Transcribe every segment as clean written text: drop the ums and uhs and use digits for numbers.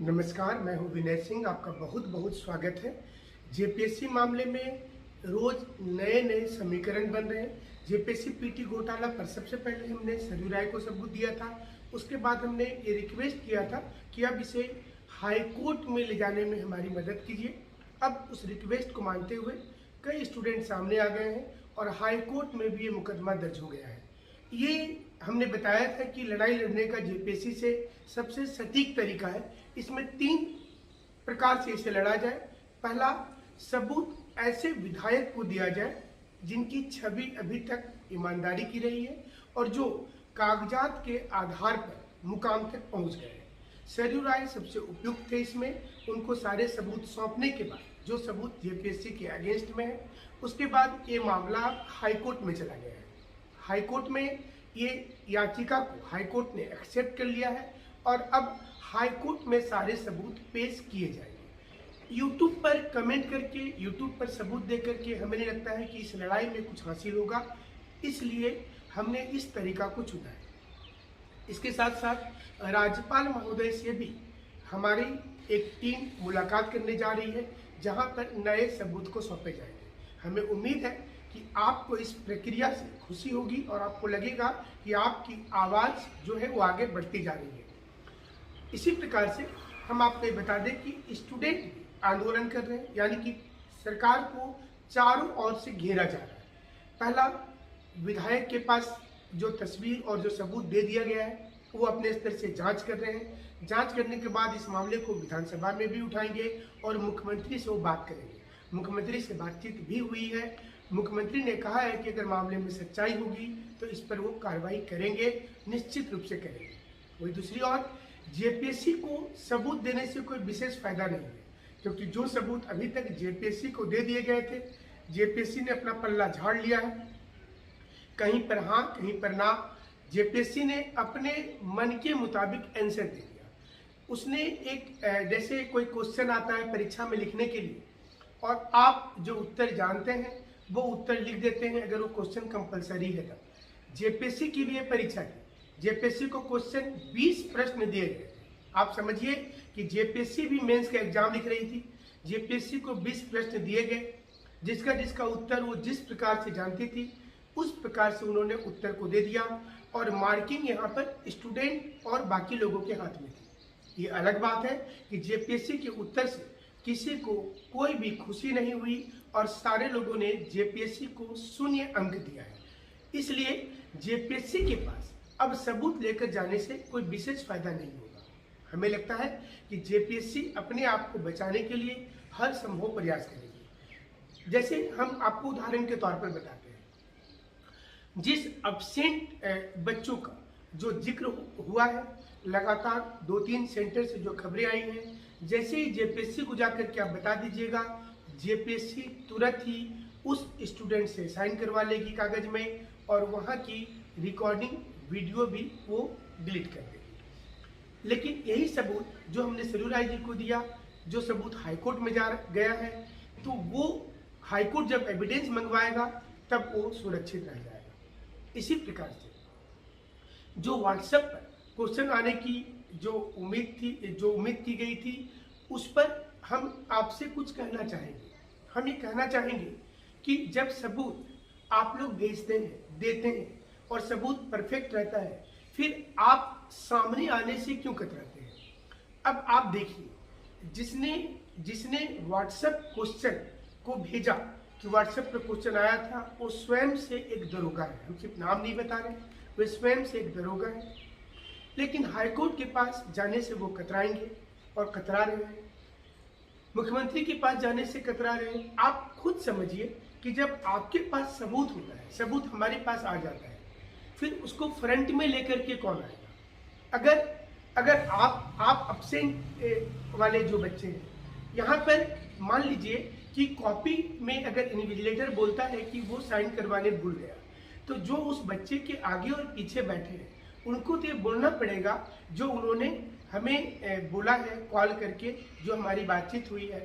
नमस्कार, मैं हूं विनय सिंह। आपका बहुत बहुत स्वागत है। जेपीएससी मामले में रोज नए नए समीकरण बन रहे हैं। जेपीएससी पीटी घोटाला पर सबसे पहले हमने सरयू राय को सबूत दिया था। उसके बाद हमने ये रिक्वेस्ट किया था कि अब इसे हाई कोर्ट में ले जाने में हमारी मदद कीजिए। अब उस रिक्वेस्ट को मानते हुए कई स्टूडेंट सामने आ गए हैं और हाई कोर्ट में भी ये मुकदमा दर्ज हो गया है। ये हमने बताया था कि लड़ाई लड़ने का जेपीएससी से सबसे सटीक तरीका है। इसमें 3 प्रकार से इसे लड़ा जाए। पहला, सबूत ऐसे विधायक को दिया जाए जिनकी छवि अभी तक ईमानदारी की रही है और जो कागजात के आधार पर मुकाम तक पहुंच गए हैं। सरयू राय सबसे उपयुक्त थे। इसमें उनको सारे सबूत सौंपने के बाद जो सबूत जेपीएससी के अगेंस्ट में है, उसके बाद ये मामला हाईकोर्ट में चला गया है। हाईकोर्ट में ये याचिका को हाईकोर्ट ने एक्सेप्ट कर लिया है और अब हाईकोर्ट में सारे सबूत पेश किए जाएंगे। यूट्यूब पर कमेंट करके, यूट्यूब पर सबूत दे करके हमें नहीं लगता है कि इस लड़ाई में कुछ हासिल होगा, इसलिए हमने इस तरीका को चुना है। इसके साथ साथ राज्यपाल महोदय से भी हमारी एक टीम मुलाकात करने जा रही है, जहां पर नए सबूत को सौंपे जाएंगे। हमें उम्मीद है कि आपको इस प्रक्रिया से खुशी होगी और आपको लगेगा कि आपकी आवाज़ जो है वो आगे बढ़ती जा रही है। इसी प्रकार से हम आपको ये बता दें कि स्टूडेंट भी आंदोलन कर रहे हैं, यानी कि सरकार को चारों ओर से घेरा जा रहा है। पहला, विधायक के पास जो तस्वीर और जो सबूत दे दिया गया है वो अपने स्तर से जांच कर रहे हैं। जांच करने के बाद इस मामले को विधानसभा में भी उठाएंगे और मुख्यमंत्री से वो बात करेंगे। मुख्यमंत्री से बातचीत भी हुई है। मुख्यमंत्री ने कहा है कि अगर मामले में सच्चाई होगी तो इस पर वो कार्रवाई करेंगे, निश्चित रूप से करेंगे। वही दूसरी ओर जेपीएससी को सबूत देने से कोई विशेष फायदा नहीं है, क्योंकि जो सबूत अभी तक जेपीएससी को दे दिए गए थे, जेपीएससी ने अपना पल्ला झाड़ लिया है। कहीं पर हाँ, कहीं पर ना। जेपीएससी ने अपने मन के मुताबिक आंसर दे दिया। उसने एक जैसे कोई क्वेश्चन आता है परीक्षा में लिखने के लिए और आप जो उत्तर जानते हैं वो उत्तर लिख देते हैं अगर वो क्वेश्चन कंपलसरी है तब। जेपीएससी की भी ये परीक्षा थी। जेपीएससी को क्वेश्चन 20 प्रश्न दिए गए। आप समझिए कि जेपीएससी भी मेंस का एग्जाम लिख रही थी। जेपीएससी को 20 प्रश्न दिए गए, जिसका उत्तर वो जिस प्रकार से जानती थी उस प्रकार से उन्होंने उत्तर को दे दिया और मार्किंग यहाँ पर स्टूडेंट और बाकी लोगों के हाथ में थी। ये अलग बात है कि जेपीएससी के उत्तर से किसी को कोई भी खुशी नहीं हुई और सारे लोगों ने जेपीएससी को 0 अंक दिया है। इसलिए जेपीएससी के पास अब सबूत लेकर जाने से कोई विशेष फायदा नहीं होगा। हमें लगता है कि जेपीएससी अपने आप को बचाने के लिए हर संभव प्रयास करेगी। जैसे हम आपको उदाहरण के तौर पर बताते हैं, जिस एब्सेंट बच्चों का जो जिक्र हुआ है, लगातार 2-3 सेंटर से जो खबरें आई हैं, जैसे ही जेपीएससी को जाकर के आप बता दीजिएगा, जेपीएससी तुरंत ही उस स्टूडेंट से साइन करवा लेगी कागज में और वहाँ की रिकॉर्डिंग वीडियो भी वो डिलीट कर देगी। लेकिन यही सबूत जो हमने सरयू राय जी को दिया, जो सबूत हाईकोर्ट में जा गया है, तो वो हाईकोर्ट जब एविडेंस मंगवाएगा तब वो सुरक्षित रह जाएगा। इसी प्रकार से जो व्हाट्सएप पर क्वेश्चन आने की जो उम्मीद की गई थी, उस पर हम आपसे कुछ कहना चाहेंगे। हम ये कहना चाहेंगे कि जब सबूत आप लोग भेजते हैं, देते हैं और सबूत परफेक्ट रहता है, फिर आप सामने आने से क्यों कतराते हैं? अब आप देखिए, जिसने व्हाट्सएप क्वेश्चन को भेजा कि व्हाट्सएप पर क्वेश्चन आया था, वो स्वयं से एक दरोगा है। हम सिर्फ नाम नहीं बता रहे, वे स्वयं से एक दरोगा है। लेकिन हाईकोर्ट के पास जाने से वो कतराएंगे और कतरा रहे हैं। मुख्यमंत्री के पास जाने से कतरा रहे हैं। आप खुद समझिए कि जब आपके पास सबूत होता है, सबूत हमारे पास आ जाता है, फिर उसको फ्रंट में लेकर के कौन आएगा? अगर आप एब्सेंट वाले जो बच्चे हैं, यहाँ पर मान लीजिए कि कॉपी में अगर इन्विजिलेटर बोलता है कि वो साइन करवाने भूल गया, तो जो उस बच्चे के आगे और पीछे बैठे हैं उनको तो ये बोलना पड़ेगा जो उन्होंने हमें बोला है कॉल करके, जो हमारी बातचीत हुई है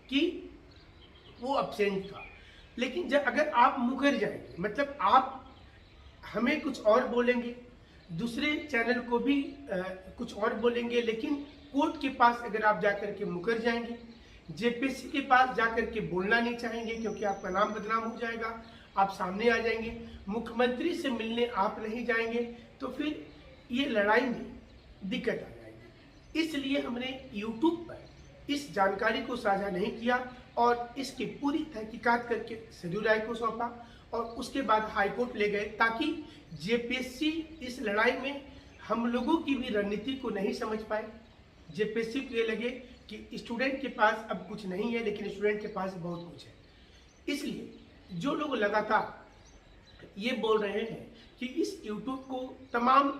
कि वो एब्सेंट था। लेकिन अगर आप मुकर जाएंगे, मतलब आप हमें कुछ और बोलेंगे, दूसरे चैनल को भी कुछ और बोलेंगे, लेकिन कोर्ट के पास अगर आप जाकर के मुकर जाएंगे, जेपीएससी के पास जाकर के बोलना नहीं चाहेंगे क्योंकि आपका नाम बदनाम हो जाएगा, आप सामने आ जाएंगे, मुख्यमंत्री से मिलने आप नहीं जाएंगे, तो फिर ये लड़ाई में दिक्कत आ जाएगी। इसलिए हमने यूट्यूब पर इस जानकारी को साझा नहीं किया और इसकी पूरी तहकीकात करके सरयू राय को सौंपा और उसके बाद हाईकोर्ट ले गए, ताकि जेपीएससी इस लड़ाई में हम लोगों की भी रणनीति को नहीं समझ पाए। जेपीएससी को ये लगे कि स्टूडेंट के पास अब कुछ नहीं है, लेकिन स्टूडेंट के पास बहुत कुछ है। इसलिए जो लोग लगातार ये बोल रहे हैं कि इस यूट्यूब को तमाम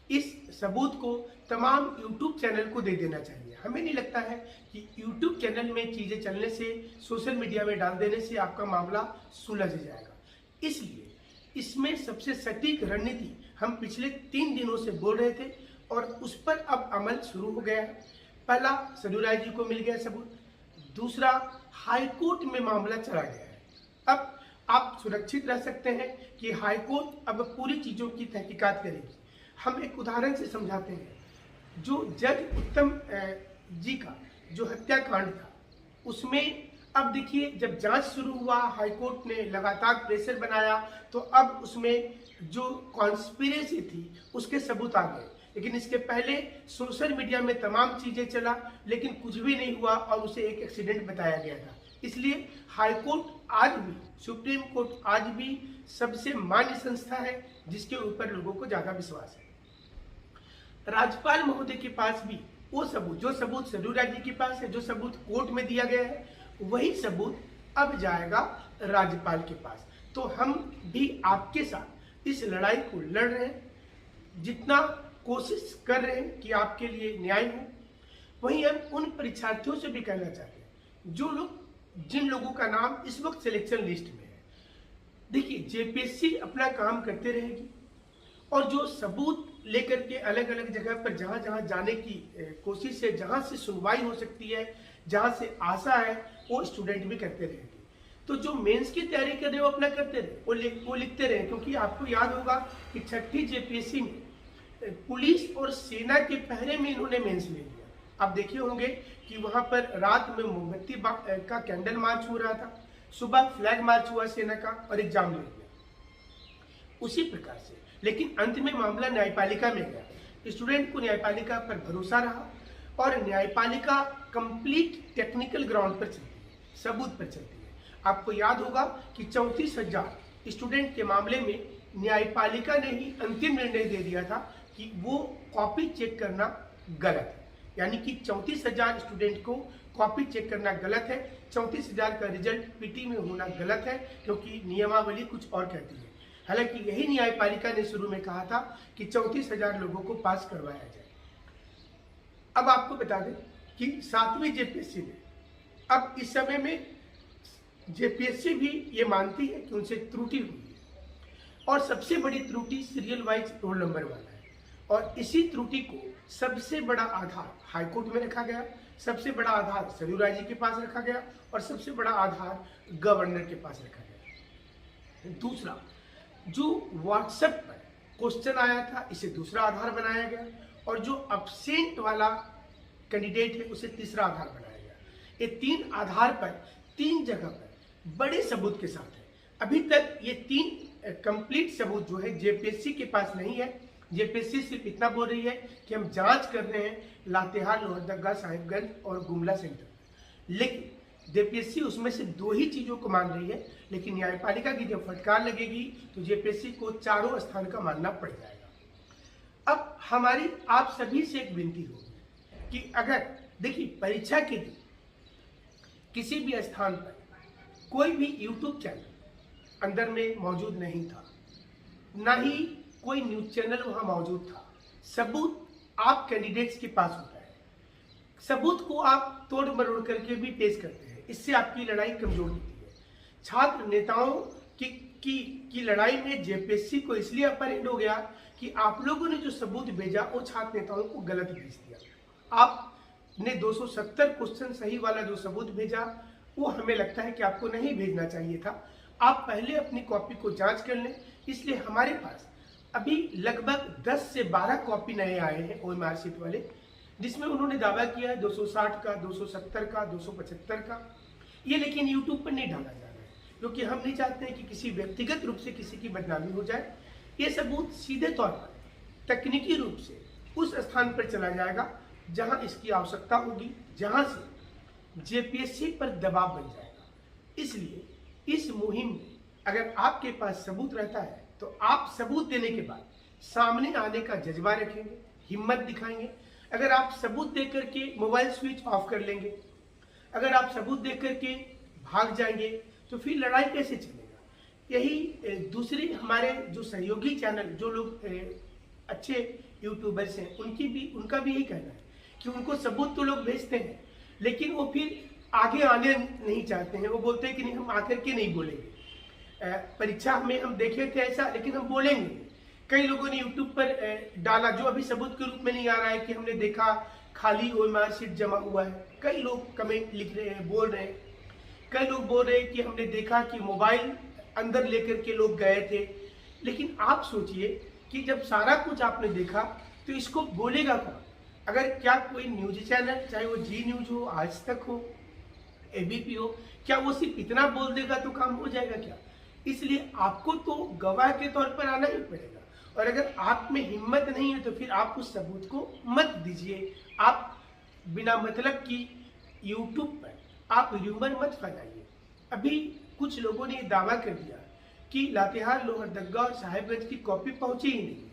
इस सबूत को तमाम यूट्यूब चैनल को दे देना चाहिए, हमें नहीं लगता है कि यूट्यूब चैनल में चीज़ें चलने से, सोशल मीडिया में डाल देने से आपका मामला सुलझ जाएगा। इसलिए इसमें सबसे सटीक रणनीति हम पिछले 3 दिनों से बोल रहे थे और उस पर अब अमल शुरू हो गया है। पहला, सरयू राय जी को मिल गया सबूत। दूसरा, हाईकोर्ट में मामला चला गया है। अब आप सुरक्षित रह सकते हैं कि हाईकोर्ट अब पूरी चीज़ों की तहकीकात करेगी। हम एक उदाहरण से समझाते हैं। जो जज उत्तम जी का जो हत्याकांड था, उसमें अब देखिए जब जांच शुरू हुआ, हाईकोर्ट ने लगातार प्रेशर बनाया, तो अब उसमें जो कॉन्स्पिरेसी थी उसके सबूत आ गए। लेकिन इसके पहले सोशल मीडिया में तमाम चीजें चला, लेकिन कुछ भी नहीं हुआ और उसे एक एक्सीडेंट बताया गया था। इसलिए हाईकोर्ट आज भी, सुप्रीम कोर्ट आज भी सबसे मान्य संस्था है जिसके ऊपर लोगों को ज्यादा विश्वास है। राज्यपाल महोदय के पास भी वो सबूत, जो सबूत सरयू राय जी के पास है, जो सबूत कोर्ट में दिया गया है, वही सबूत अब जाएगा राज्यपाल के पास। तो हम भी आपके साथ इस लड़ाई को लड़ रहे हैं, जितना कोशिश कर रहे हैं कि आपके लिए न्याय हो। वहीं हम उन परीक्षार्थियों से भी कहना चाहते हैं जिन लोगों का नाम इस वक्त सिलेक्शन लिस्ट में है। देखिए, जेपीएससी अपना काम करते रहेगी और जो सबूत लेकर के अलग अलग जगह पर जहां जहां जाने की कोशिश है, जहां से सुनवाई हो सकती है, जहां से आशा है, वो स्टूडेंट भी करते रहेंगे। तो जो मेंस की तैयारी कर रहे हो अपना करते रहे, वो लिखते रहे, क्योंकि आपको याद होगा कि 6ठी जेपीएससी में पुलिस और सेना के पहरे में इन्होंने मेंस ले लिया। आप देखे होंगे कि वहां पर रात में मोमबत्ती का कैंडल मार्च हो रहा था, सुबह फ्लैग मार्च हुआ सेना का और एग्जाम ले लिया। उसी प्रकार से, लेकिन अंत में मामला न्यायपालिका में गया। स्टूडेंट को न्यायपालिका पर भरोसा रहा और न्यायपालिका कंप्लीट टेक्निकल ग्राउंड पर चलती है, सबूत पर चलती है। आपको याद होगा कि 34,000 स्टूडेंट के मामले में न्यायपालिका ने ही अंतिम निर्णय दे दिया था कि वो कॉपी चेक करना गलत है। यानी कि 34,000 स्टूडेंट को कॉपी चेक करना गलत है। 34,000 का रिजल्ट पीटी में होना गलत है, क्योंकि नियमावली कुछ और कहती है। हालांकि यही न्यायपालिका ने शुरू में कहा था कि 34,000 लोगों को पास करवाया जाए। अब आपको बता दें कि 7वीं जेपीएससी में अब इस समय में जेपीएससी भी ये मानती है कि उनसे त्रुटि हुई है और सबसे बड़ी त्रुटि सीरियल वाइज रोल नंबर वाला है। और इसी त्रुटि को सबसे बड़ा आधार हाईकोर्ट में रखा गया, सबसे बड़ा आधार सरयू राय जी के पास रखा गया और सबसे बड़ा आधार गवर्नर के पास रखा गया। दूसरा, जो व्हाट्सएप पर क्वेश्चन आया था, इसे दूसरा आधार बनाया गया और जो अब्सेंट वाला कैंडिडेट है उसे तीसरा आधार बनाया गया। ये 3 आधार पर 3 जगह पर बड़े सबूत के साथ है। अभी तक ये 3 कंप्लीट सबूत जो है जेपीएससी के पास नहीं है। जेपीएससी सिर्फ इतना बोल रही है कि हम जांच कर रहे हैं लातेहार, लोहरदगा, साहिबगंज और गुमला सेंटर, लेकिन जेपीएससी उसमें से 2 ही चीजों को मान रही है। लेकिन न्यायपालिका की जब फटकार लगेगी तो जेपीएससी को 4 स्थान का मानना पड़ जाएगा। अब हमारी आप सभी से एक विनती होगी कि अगर देखिए, परीक्षा के दिन किसी भी स्थान पर कोई भी यूट्यूब चैनल अंदर में मौजूद नहीं था, ना ही कोई न्यूज चैनल वहां मौजूद था। सबूत आप कैंडिडेट्स के पास होता है, सबूत को आप तोड़ मरोड़ करके भी पेश करते हैं, इससे आपकी लड़ाई कमजोर होती है। छात्र नेताओं की लड़ाई में जेपीएससी को इसलिए अपर हैंड हो गया कि आप लोगों ने जो सबूत भेजा वो छात्र नेताओं को गलत भेज दिया। आपने 270 क्वेश्चन सही वाला जो सबूत भेजा वो हमें लगता है कि आपको नहीं भेजना चाहिए था। आप पहले अपनी कॉपी को जांच कर लें। इसलिए हमारे पास अभी लगभग 10 से 12 कॉपी नए आए हैं ओएमआर शीट वाले, जिसमें उन्होंने दावा किया है 260 का, 270 का, 275 का। ये लेकिन यूट्यूब पर नहीं डाला जा रहा है, क्योंकि हम नहीं चाहते हैं कि किसी व्यक्तिगत रूप से किसी की बदनामी हो जाए। ये सबूत सीधे तौर पर तकनीकी रूप से उस स्थान पर चला जाएगा जहां इसकी आवश्यकता होगी, जहां से जेपीएससी पर दबाव बन जाएगा। इसलिए इस मुहिम में अगर आपके पास सबूत रहता है तो आप सबूत देने के बाद सामने आने का जज्बा रखेंगे, हिम्मत दिखाएंगे। अगर आप सबूत देकर के मोबाइल स्विच ऑफ कर लेंगे, अगर आप सबूत देकर के भाग जाएंगे, तो फिर लड़ाई कैसे चलेगा। यही दूसरे हमारे जो सहयोगी चैनल, जो लोग अच्छे यूट्यूबर्स हैं, उनका भी यही कहना है कि उनको सबूत तो लोग भेजते हैं, लेकिन वो फिर आगे आने नहीं चाहते हैं। वो बोलते हैं कि नहीं, हम आकर के नहीं बोलेंगे। परीक्षा में हम देखे थे ऐसा, लेकिन हम बोलेंगे। कई लोगों ने यूट्यूब पर डाला, जो अभी सबूत के रूप में नहीं आ रहा है, कि हमने देखा खाली ओएमआर शीट जमा हुआ है। कई लोग कमेंट लिख रहे हैं, बोल रहे हैं। कई लोग बोल रहे हैं कि हमने देखा कि मोबाइल अंदर लेकर के लोग गए थे। लेकिन आप सोचिए कि जब सारा कुछ आपने देखा तो इसको बोलेगा कौन। अगर क्या कोई न्यूज चैनल, चाहे वो जी न्यूज हो, आज तक हो, एबीपी हो, क्या वो सिर्फ इतना बोल देगा तो काम हो जाएगा क्या। इसलिए आपको तो गवाह के तौर पर आना ही पड़ेगा। और अगर आप में हिम्मत नहीं है तो फिर आप उस सबूत को मत दीजिए। आप बिना मतलब की यूट्यूब पर आप र्यूमर मत फैलाइए। अभी कुछ लोगों ने दावा कर दिया कि लातेहार, लोहरदगा और साहेबगंज की कॉपी पहुंची ही नहीं है।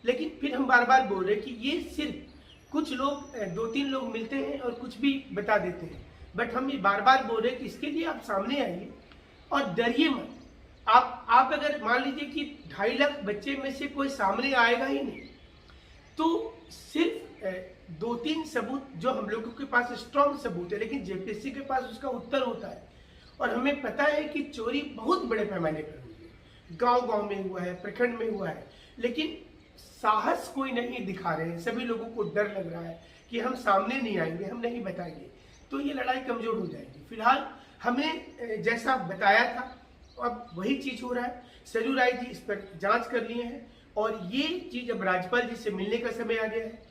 लेकिन फिर हम बार बार बोल रहे हैं कि ये सिर्फ कुछ लोग, 2-3 लोग मिलते हैं और कुछ भी बता देते हैं। बट हम ये बार बार बोल रहे हैं कि इसके लिए आप सामने आइए और डरिए मत। आप अगर मान लीजिए कि 2.5 लाख बच्चे में से कोई सामने आएगा ही नहीं, तो सिर्फ 2-3 सबूत जो हम लोगों के पास स्ट्रॉन्ग सबूत है, लेकिन जेपीएससी के पास उसका उत्तर होता है। और हमें पता है कि चोरी बहुत बड़े पैमाने पर हुई है, गांव-गांव में हुआ है, प्रखंड में हुआ है, लेकिन साहस कोई नहीं दिखा रहे हैं। सभी लोगों को डर लग रहा है कि हम सामने नहीं आएंगे, हम नहीं बताएंगे, तो ये लड़ाई कमजोर हो जाएगी। फिलहाल हमने जैसा बताया था अब वही चीज हो रहा है। सरयू राय जी इस पर जांच कर लिए हैं और ये चीज अब राज्यपाल जी से मिलने का समय आ गया है।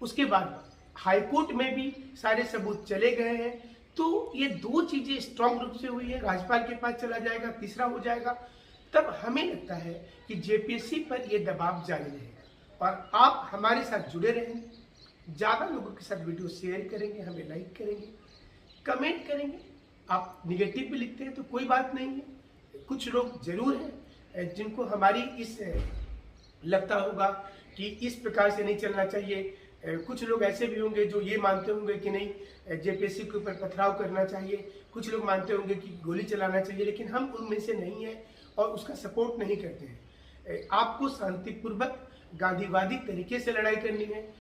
उसके बाद हाईकोर्ट में भी सारे सबूत चले गए हैं। तो ये 2 चीजें स्ट्रांग रूप से हुई है, राज्यपाल के पास चला जाएगा, तीसरा हो जाएगा। तब हमें लगता है कि जेपीएससी पर ये दबाव जारी रहेगा। और आप हमारे साथ जुड़े रहेंगे, ज्यादा लोगों के साथ वीडियो शेयर करेंगे, हमें लाइक करेंगे, कमेंट करेंगे। आप निगेटिव भी लिखते हैं तो कोई बात नहीं है। कुछ लोग जरूर हैं जिनको हमारी इस लगता होगा कि इस प्रकार से नहीं चलना चाहिए। कुछ लोग ऐसे भी होंगे जो ये मानते होंगे कि नहीं, जेपीएससी के ऊपर पथराव करना चाहिए। कुछ लोग मानते होंगे कि गोली चलाना चाहिए, लेकिन हम उनमें से नहीं है और उसका सपोर्ट नहीं करते हैं। आपको शांतिपूर्वक गांधीवादी तरीके से लड़ाई करनी है।